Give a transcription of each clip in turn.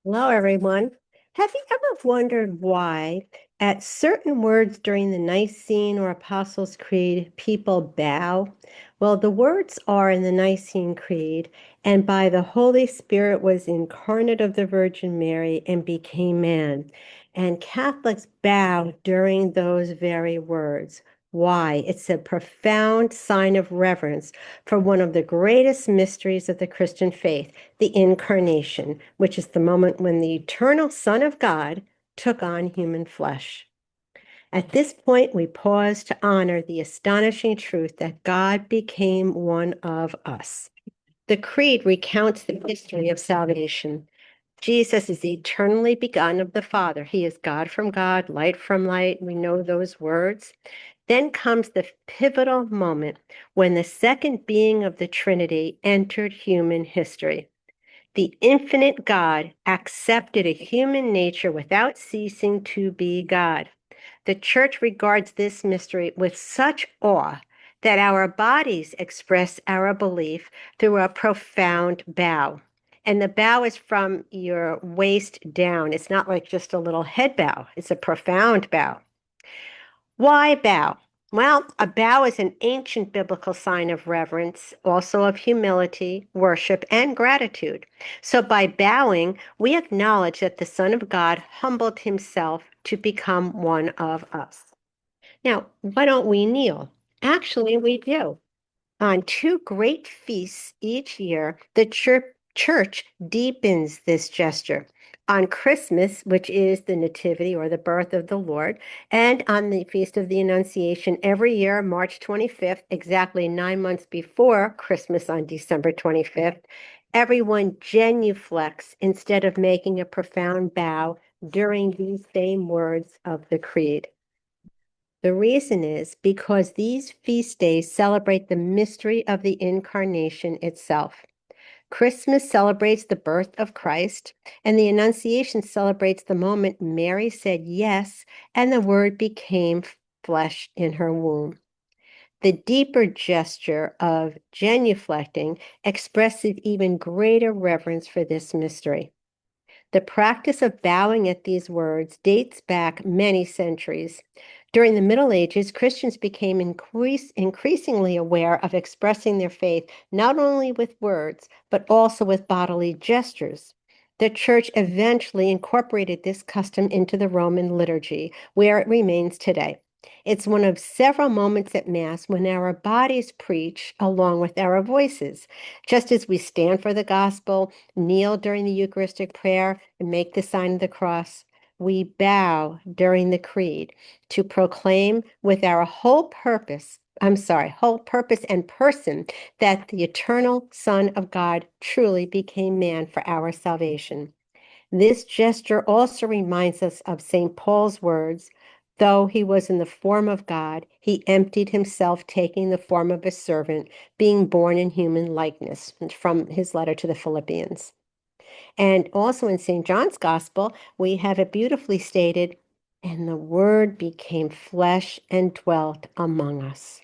Hello, everyone. Have you ever wondered why, at certain words during the Nicene or Apostles' Creed, people bow? Well, the words are in the Nicene Creed, and by the Holy Spirit was incarnate of the Virgin Mary and became man. And Catholics bow during those very words. Why? It's a profound sign of reverence for one of the greatest mysteries of the Christian faith, the incarnation, which is the moment when the eternal Son of God took on human flesh. At this point, we pause to honor the astonishing truth that God became one of us. The Creed recounts the history of salvation. Jesus is eternally begotten of the Father. He is God from God, light from light. We know those words. Then comes the pivotal moment when the second being of the Trinity entered human history. The infinite God accepted a human nature without ceasing to be God. The church regards this mystery with such awe that our bodies express our belief through a profound bow. And the bow is from your waist down. It's not like just a little head bow, it's a profound bow. Why bow? Well, a bow is an ancient biblical sign of reverence, also of humility, worship, and gratitude. So by bowing, we acknowledge that the Son of God humbled himself to become one of us. Now, why don't we kneel? Actually, we do. On two great feasts each year, the church deepens this gesture. On Christmas, which is the Nativity or the birth of the Lord, and on the Feast of the Annunciation every year, March 25th, exactly 9 months before Christmas on December 25th, everyone genuflects instead of making a profound bow during these same words of the Creed. The reason is because these feast days celebrate the mystery of the incarnation itself. Christmas celebrates the birth of Christ, and the Annunciation celebrates the moment Mary said yes, and the Word became flesh in her womb. The deeper gesture of genuflecting expresses even greater reverence for this mystery. The practice of bowing at these words dates back many centuries. During the Middle Ages, Christians became increasingly aware of expressing their faith not only with words, but also with bodily gestures. The church eventually incorporated this custom into the Roman liturgy, where it remains today. It's one of several moments at Mass when our bodies preach along with our voices. Just as we stand for the gospel, kneel during the Eucharistic prayer, and make the sign of the cross, we bow during the Creed to proclaim with our whole purpose and person that the eternal Son of God truly became man for our salvation. This gesture also reminds us of St. Paul's words, though he was in the form of God, he emptied himself, taking the form of a servant, being born in human likeness, from his letter to the Philippians. And also in St. John's Gospel, we have it beautifully stated, and the Word became flesh and dwelt among us.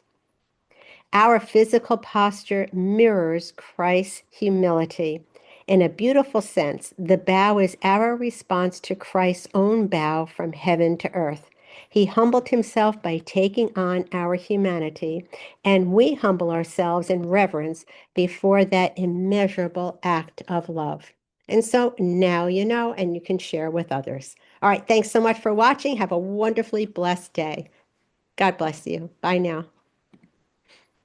Our physical posture mirrors Christ's humility. In a beautiful sense, the bow is our response to Christ's own bow from heaven to earth. He humbled himself by taking on our humanity, and we humble ourselves in reverence before that immeasurable act of love. And so now you know, and you can share with others. All right, thanks so much for watching. Have a wonderfully blessed day. God bless you. Bye now.